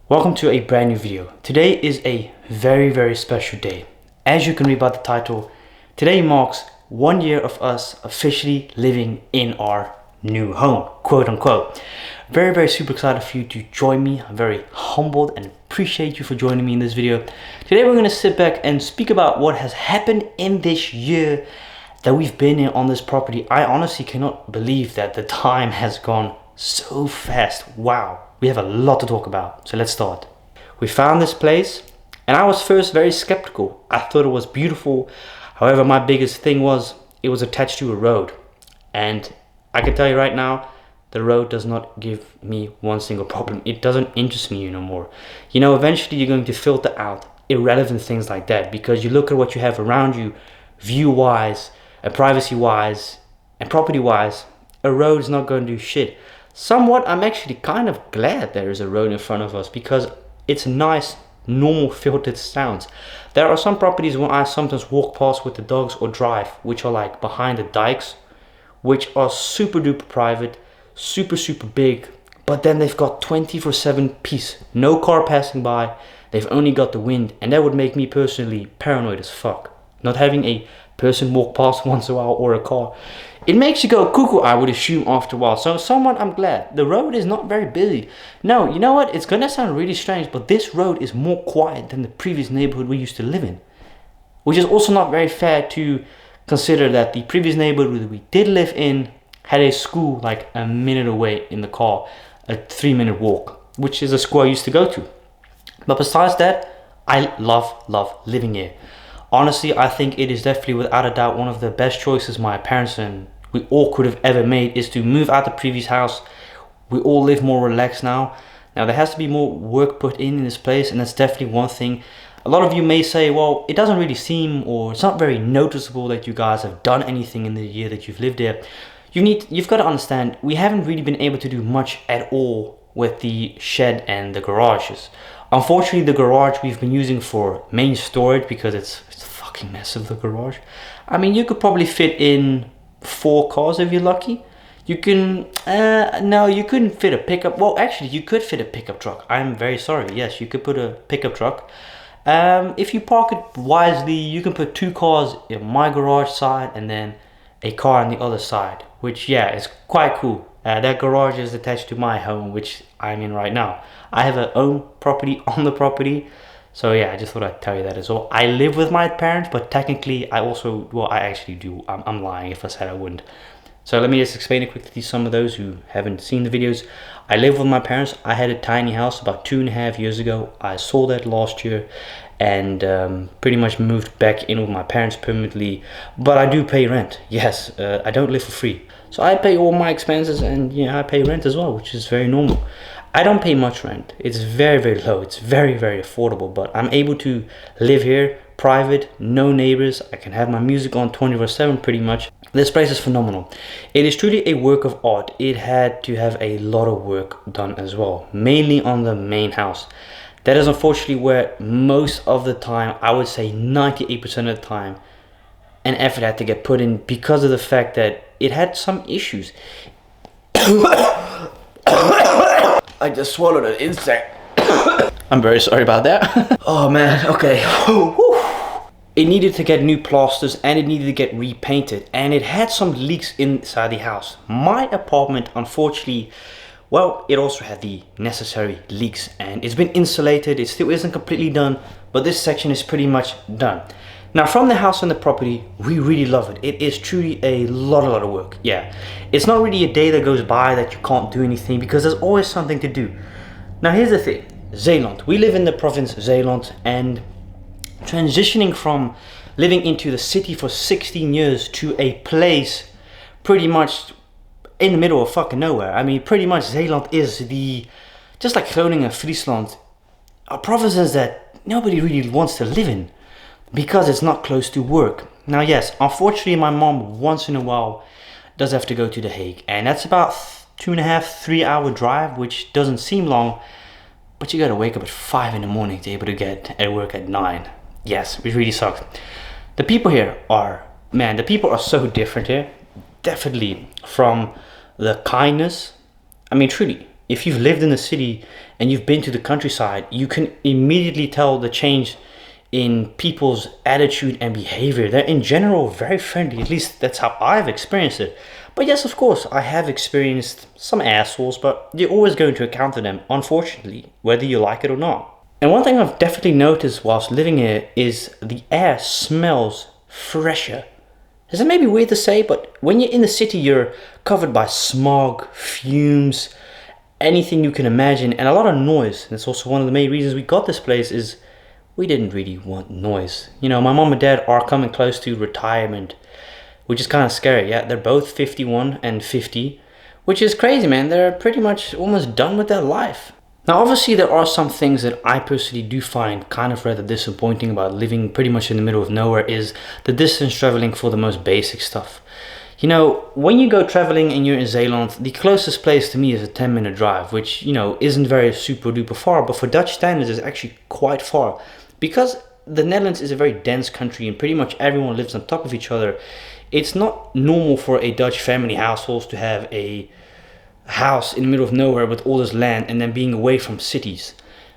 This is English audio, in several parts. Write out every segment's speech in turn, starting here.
Welcome to a brand new video. Today is a very special day. As you can read by the title, today marks 1 year of us officially living in our new home, quote unquote. Very super excited for you to join me. I'm very humbled and appreciate you for joining me in this video. Today we're going to sit back and speak about what has happened in this year that we've been in on this property. I honestly cannot believe that the time has gone so fast. Wow. We have a lot to talk about, so let's start. We found this place, and I was first very skeptical. I thought it was beautiful. However, my biggest thing was it was attached to a road. And I can tell you right now, the road does not give me one single problem. It doesn't interest me no more. You know, eventually you're going to filter out irrelevant things like that because you look at what you have around you, view-wise, and privacy-wise, and property-wise. A road is not going to do shit. Somewhat, I'm actually kind of glad there is a road in front of us because it's nice, normal filtered sounds. There are some properties where I sometimes walk past with the dogs or drive, which are like behind the dikes, which are super duper private, super big, but then they've got 24/7 peace, no car passing by, they've only got the wind, and that would make me personally paranoid as fuck. Not having a person walk past once in a while or a car, it makes you go cuckoo, I would assume, after a while. So somewhat I'm glad. The road is not very busy. No, you know what? It's gonna sound really strange, but this road is more quiet than the previous neighborhood we used to live in. Which is also not very fair to consider that the previous neighborhood we did live in had a school like a minute away in the car, a 3-minute walk, which is a school I used to go to. But besides that, I love living here. Honestly, I think it is definitely without a doubt one of the best choices my parents and we all could have ever made is to move out the previous house. We all live more relaxed now. Now there has to be more work put in this place, and that's definitely one thing. A lot of you may say, well, it doesn't really seem, or it's not very noticeable that you guys have done anything in the year that you've lived there. You've got to understand, we haven't really been able to do much at all with the shed and the garages. Unfortunately, the garage we've been using for main storage because it's fucking massive, the garage. I mean, you could probably fit in 4 cars if you're lucky. You can, no, you couldn't fit a pickup. Well, actually, you could fit a pickup truck. I'm very sorry. Yes, you could put a pickup truck. If you park it wisely, you can put 2 cars in my garage side and then a car on the other side, which, yeah, is quite cool. That garage is attached to my home, which I'm in right now. I have a own property on the property. So yeah, I just thought I'd tell you that as well. I live with my parents, but technically I also, well, I actually do. I'm lying if I said I wouldn't. So let me just explain it quickly to some of those who haven't seen the videos. I live with my parents. I had a tiny house about 2.5 years ago. I sold that last year and pretty much moved back in with my parents permanently. But I do pay rent. Yes, I don't live for free. So I pay all my expenses and yeah, I pay rent as well, which is very normal. I don't pay much rent. It's very low. It's very affordable, but I'm able to live here private, no neighbors. I can have my music on 24/7 pretty much. This place is phenomenal. It is truly a work of art. It had to have a lot of work done as well, mainly on the main house. That is unfortunately where most of the time, I would say 98% of the time, an effort had to get put in because of the fact that it had some issues. I just swallowed an insect. I'm very sorry about that. Oh man, okay. It needed to get new plasters and it needed to get repainted, and it had some leaks inside the house. My apartment, unfortunately, well, it also had the necessary leaks and it's been insulated. It still isn't completely done, but this section is pretty much done. Now, from the house and the property, we really love it. It is truly a lot of work. Yeah, it's not really a day that goes by that you can't do anything because there's always something to do. Now, here's the thing. Zeeland. We live in the province Zeeland, and transitioning from living into the city for 16 years to a place pretty much in the middle of fucking nowhere. I mean, pretty much Zeeland is just like Groningen and Friesland, are provinces that nobody really wants to live in, because it's not close to work. Now yes, unfortunately my mom once in a while does have to go to The Hague, and that's about 2.5-3 hour drive, which doesn't seem long, but you gotta wake up at 5 in the morning to be able to get at work at 9. Yes, which really sucks. The people here are, man, the people are so different here. Definitely from the kindness. I mean, truly, if you've lived in the city and you've been to the countryside, you can immediately tell the change in people's attitude and behavior. They're in general very friendly, at least that's how I've experienced it. But yes, of course, I have experienced some assholes, but you're always going to encounter them, unfortunately, whether you like it or not. And one thing I've definitely noticed whilst living here is the air smells fresher. Is it maybe weird to say, but when you're in the city, you're covered by smog, fumes, anything you can imagine, and a lot of noise. And that's also one of the main reasons we got this place is we didn't really want noise. You know, my mom and dad are coming close to retirement, which is kind of scary. Yeah, they're both 51 and 50, which is crazy, man. They're pretty much almost done with their life. Now, obviously, there are some things that I personally do find kind of rather disappointing about living pretty much in the middle of nowhere is the distance traveling for the most basic stuff. You know, when you go traveling and you're in Zeeland, the closest place to me is a 10-minute drive, which, you know, isn't very super duper far, but for Dutch standards is actually quite far. Because the Netherlands is a very dense country and pretty much everyone lives on top of each other, it's not normal for a Dutch family household to have a house in the middle of nowhere with all this land and then being away from cities.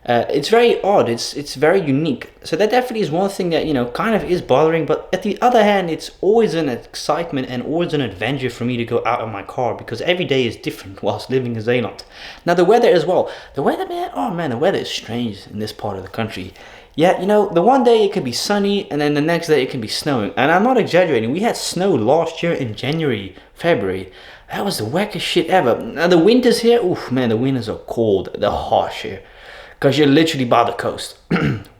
It's very odd, it's very unique. So that definitely is one thing that, you know, kind of is bothering, but at the other hand, it's always an excitement and always an adventure for me to go out in my car because every day is different whilst living in Zeeland. Now the weather as well. The weather, man, oh man, the weather is strange in this part of the country. Yeah, you know, the one day it could be sunny and then the next day it can be snowing. And I'm not exaggerating, we had snow last year in January, February. That was the wackest shit ever. Now the winters here, oof man, the winters are cold, they're harsh here. Because you're literally by the coast.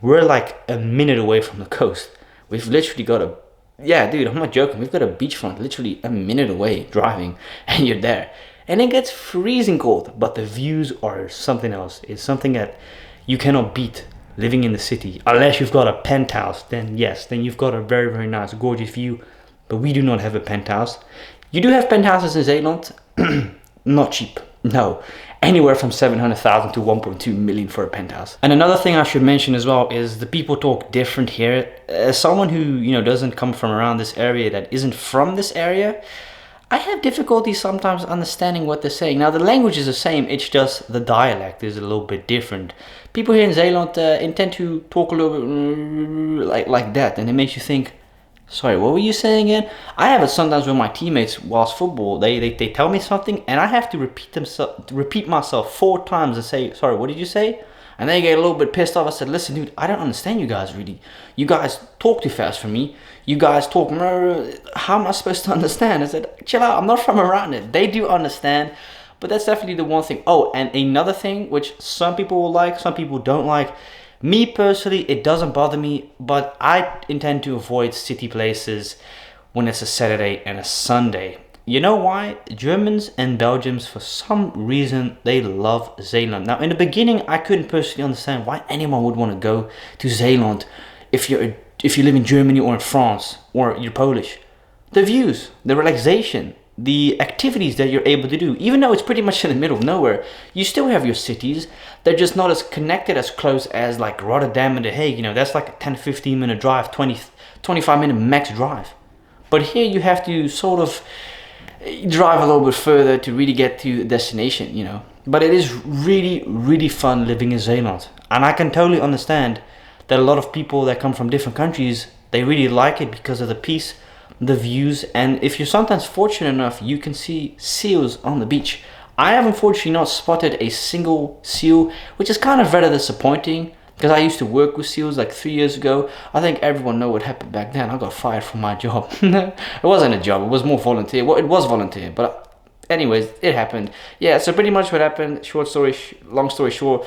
We're like a minute away from the coast. We've literally got a, yeah dude, I'm not joking, we've got a beachfront literally a minute away driving and you're there. And it gets freezing cold, but the views are something else. It's something that you cannot beat living in the city. Unless you've got a penthouse, then yes, then you've got a very, very nice, gorgeous view. But we do not have a penthouse. You do have penthouses in Zeeland, not cheap, no. Anywhere from 700,000 to 1.2 million for a penthouse. And another thing I should mention as well is the people talk different here. As someone who, you know, doesn't come from around this area, that isn't from this area, I have difficulty sometimes understanding what they're saying. Now the language is the same, it's just the dialect is a little bit different. People here in Zeeland intend to talk a little bit like that, and it makes you think, sorry, what were you saying again? I have it sometimes with my teammates whilst football. They tell me something and I have to repeat myself 4 times and say, sorry, what did you say? And they get a little bit pissed off. I said, listen, dude, I don't understand you guys really. You guys talk too fast for me. You guys talk, how am I supposed to understand? I said, chill out, I'm not from around it. They do understand, but that's definitely the one thing. Oh, and another thing, which some people will like, some people don't like. Me personally, it doesn't bother me, but I intend to avoid city places when it's a Saturday and a Sunday. You know why? Germans and Belgians, for some reason, they love Zeeland. Now, in the beginning, I couldn't personally understand why anyone would want to go to Zeeland if you live in Germany or in France or you're Polish. The views, the relaxation, the activities that you're able to do, even though it's pretty much in the middle of nowhere, you still have your cities. They're just not as connected, as close as like Rotterdam and The Hague. You know, that's like a 10-15 minute drive, 20-25 minute max drive. But here you have to sort of drive a little bit further to really get to the destination, you know. But it is really, really fun living in Zeeland. And I can totally understand that a lot of people that come from different countries, they really like it because of the peace, the views, and if you're sometimes fortunate enough, you can see seals on the beach. I have unfortunately not spotted a single seal, which is kind of rather disappointing because I used to work with seals like 3 years ago. I think everyone knows what happened back then. I got fired from my job. It wasn't a job, it was more volunteer. Well, it was volunteer, but anyways, it happened. Yeah, so pretty much what happened, long story short,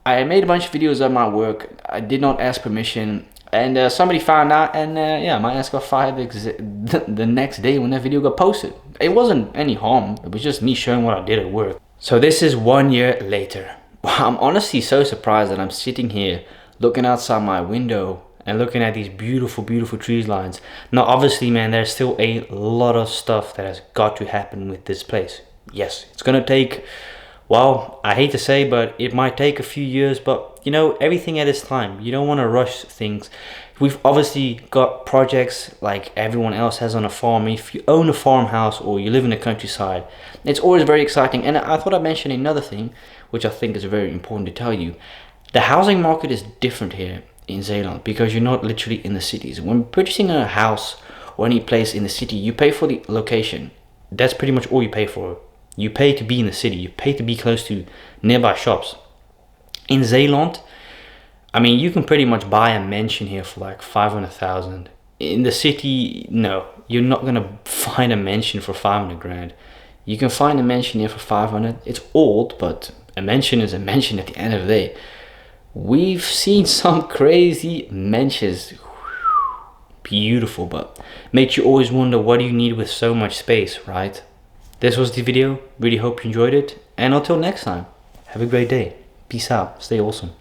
I made a bunch of videos of my work. I did not ask permission. And somebody found out, and yeah, my ass got fired the next day when that video got posted. It wasn't any harm, it was just me showing what I did at work. So this is 1 year later. I'm honestly so surprised that I'm sitting here looking outside my window and looking at these beautiful, beautiful tree lines. Now obviously, man, there's still a lot of stuff that has got to happen with this place. Yes, it's gonna take Well, I hate to say, but it might take a few years, but you know, everything at its time. You don't want to rush things. We've obviously got projects like everyone else has on a farm. If you own a farmhouse or you live in the countryside, it's always very exciting. And I thought I'd mention another thing, which I think is very important to tell you. The housing market is different here in Zeeland because you're not literally in the cities. When purchasing a house or any place in the city, you pay for the location. That's pretty much all you pay for. You pay to be in the city. You pay to be close to nearby shops. In Zeeland, I mean, you can pretty much buy a mansion here for like 500,000. In the city, no, you're not gonna find a mansion for 500 grand. You can find a mansion here for 500. It's old, but a mansion is a mansion at the end of the day. We've seen some crazy mansions. Beautiful, but makes you always wonder, what do you need with so much space, right? This was the video. Really hope you enjoyed it. And until next time, have a great day. Peace out. Stay awesome.